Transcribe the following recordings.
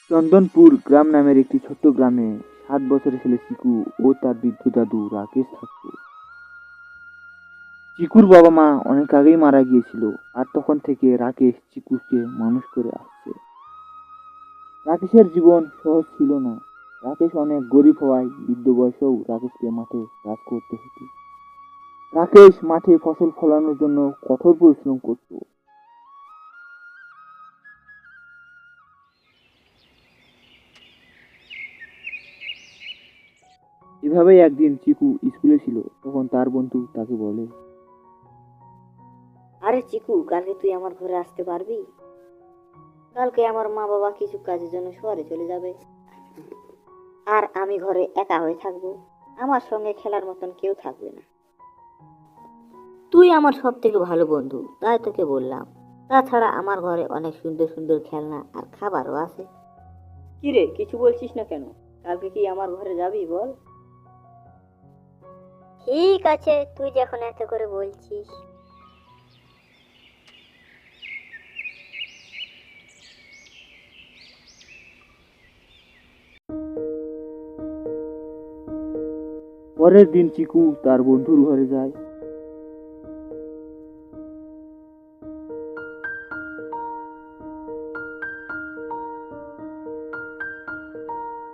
চন্দনপুর গ্রাম নামের একটি ছোট্ট গ্রামে 7 বছরের ছেলে চিকু ও তার বৃদ্ধ দাদু রাকেশ থাকত। চিকুর বাবা মা অনেক আগেই মারা গিয়েছিল, আর তখন থেকে রাকেশ চিকুকে মানুষ করে আসছে। রাকেশের জীবন সহজ ছিল না। রাকেশ অনেক গরিব হওয়ায় বৃদ্ধ বয়সেও রাকেশকে মাঠে কাজ করতে হতো। রাকেশ মাঠে ফসল ফলানোর জন্য কঠোর পরিশ্রম করত। এভাবেই একদিন চিকু স্কুলে ছিল, তখন তার বন্ধু তাকে বলে, আরে চিকু, কালকে তুই আমার ঘরে আসতে পারবি? কালকে আমার মা বাবা কিছু কাজের জন্য শহরে চলে যাবে, আর আমি ঘরে একা হয়ে থাকবো। আমার সঙ্গে খেলার মতন কেউ থাকবে না। তুই আমার সব থেকে ভালো বন্ধু, তাই তোকে বললাম। তাছাড়া আমার ঘরে অনেক সুন্দর সুন্দর খেলনা আর খাবারও আছে। কিরে, কিছু বলছিস না কেন? কালকে কি আমার ঘরে যাবি বল? ঠিক আছে, তুই যখন এত করে বলছিস। পরের দিন চিকু তার বন্ধুর ঘরে যায়।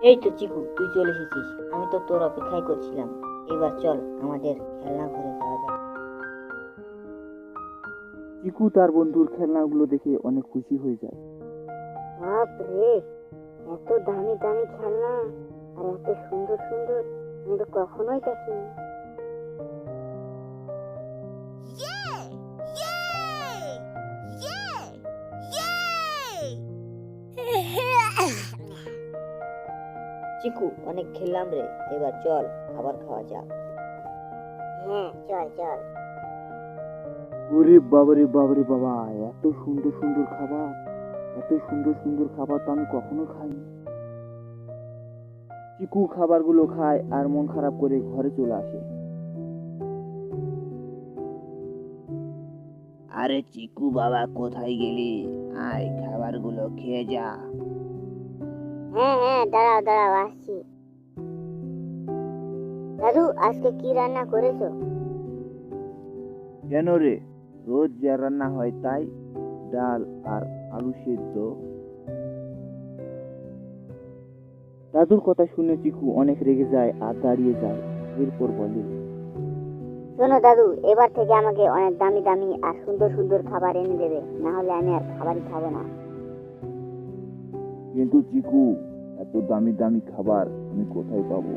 এই তো চিকু, তুই চলে এসেছিস। আমি তো তোর অপেক্ষায় করছিলাম। এবার চল, আমাদের খেলনা ঘরে যাওয়া যাক। চিকু তার বন্ধুর খেলনাগুলো দেখে অনেক খুশি হয়ে যায়। বাপ রে, এত দামি দামি খেলনা আর এত সুন্দর সুন্দর, আমি তো কখনোই দেখিনি। চিকু, অনেক খেললাম রে, এবার চল খাবার খাওয়া যাক। হ্যাঁ, চল চল। ওরে বাবারে বাবারে বাবা, এত সুন্দর সুন্দর খাবার, এত সুন্দর সুন্দর খাবার তো আমি কখনো খাইনি। চিকু খাবারগুলো খায় আর মন খারাপ করে ঘরে চলে আসে। আরে চিকু বাবা, কোথায় গেলি? আয় খাবারগুলো খেয়ে যা। হ্যাঁ হ্যাঁ, দাঁড়াও দাঁড়াও, আসছি। দাদু, আজকে কি রান্না করেছো? কেন রে, রোজ যা রান্না হয় তাই, ডাল আর আলু সেদ্ধ। দাদুর কথা শুনে চিকু অনেক রেগে যায় আর দাঁড়িয়ে যায়। এরপর বলে, শোনো দাদু, এবার থেকে আমাকে অনেক দামি দামি আর সুন্দর সুন্দর খাবার এনে দেবে, না হলে আমি আর খাবারই খাবো না। কিন্তু চিকু, এত দামি দামি খাবার আমি কোথায় পাবো?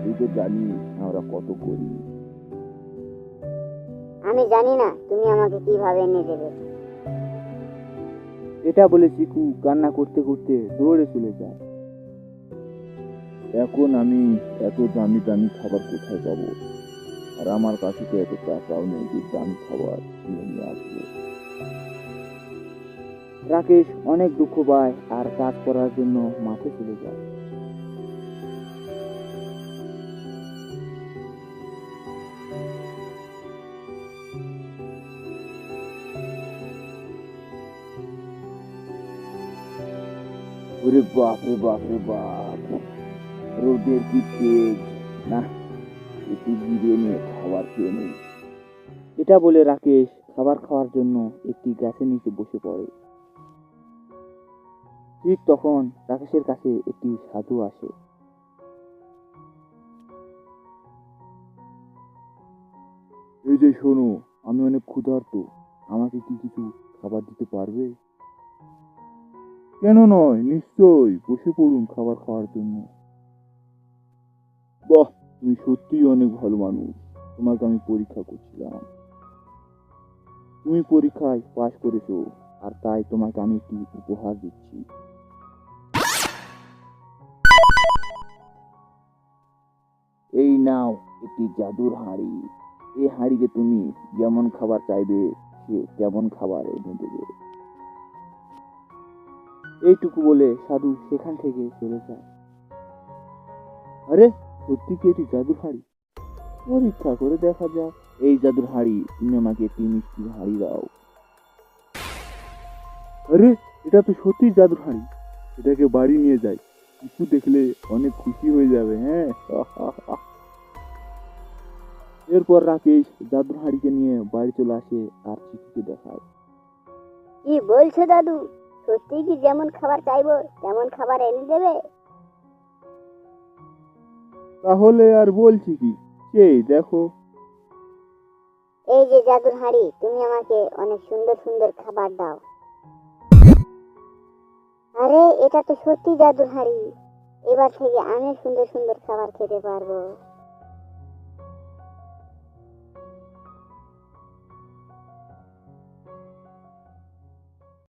তুই তো জানিস আমরা কত করি। আমি জানি না তুমি আমাকে কিভাবে এনে দেবে। এটা বলে চিকু কান্না করতে করতে দৌড়ে চলে যায়। এখন আমি এত দামি দামি খাবার কোথায় পাবো? আর আমার কাছে তো এত টাকাও নেই যে দামি খাবার কিনে নিয়ে আসবো। রাকেশ অনেক দুঃখ পায় আর কাজ করার জন্য মাঠে চলে যায়। ওরে বাপ রে বাপ রে বাপ, রোদের কি তেজ! না, একটু জিরিয়ে নিয়ে খাবার খেয়ে নেই। এটা বলে রাকেশ খাবার খাওয়ার জন্য একটি গাছের নিচে বসে পড়ে। ঠিক তখন রাকেশের কাছে একটি সাধু আসে। এই যে শোনো, আমি অনেক ক্ষুধার্ত, আমাকে কি কিছু খাবার দিতে পারবে? কেন নয়, নিশ্চয়ই, বসে পড়ুন খাবার খাওয়ার জন্য। বাহ, তুমি সত্যিই অনেক ভালো মানুষ। তোমাকে আমি পরীক্ষা করছিলাম, তুমি পরীক্ষায় পাশ করেছো, আর তাই তোমাকে আমি একটি উপহার দিচ্ছি। এই নাও একটি জাদুর হাঁড়ি। এই হাঁড়িতে তুমি যেমন খাবার চাইবে সে তেমন খাবার এনে দেবে। এইটুকু বলে সাধু সেখান থেকে চলে যায়। আরে, সত্যি কি এটি জাদুর হাঁড়ি? পরীক্ষা করে দেখা যাক। এই জাদুর হাঁড়ি, তুমি আমাকে একটি মিষ্টি হাঁড়ি দাও। আরে, এটা তো সত্যি জাদুর হাঁড়ি। এটাকে বাড়ি নিয়ে যাই, চিকু দেখলে অনেক খুশি হয়ে যাবে। হ্যাঁ। এরপর রাকেশ জাদুর হাঁড়িকে নিয়ে বাড়ি চলে আসে আর চিকুকে দেখায়। কি বলছো দাদু? সত্যি কি যেমন খাবার চাইবো তেমন খাবার এনে দেবে? তাহলে আর বলছি কি, সেই দেখো। এই যে জাদুর হাঁড়ি, তুমি আমাকে অনেক সুন্দর সুন্দর খাবার দাও। আরে এটা তো সত্যি জাদুর হাঁড়ি, এবার থেকে আমি সুন্দর সুন্দর খাবার খেতে পারবো।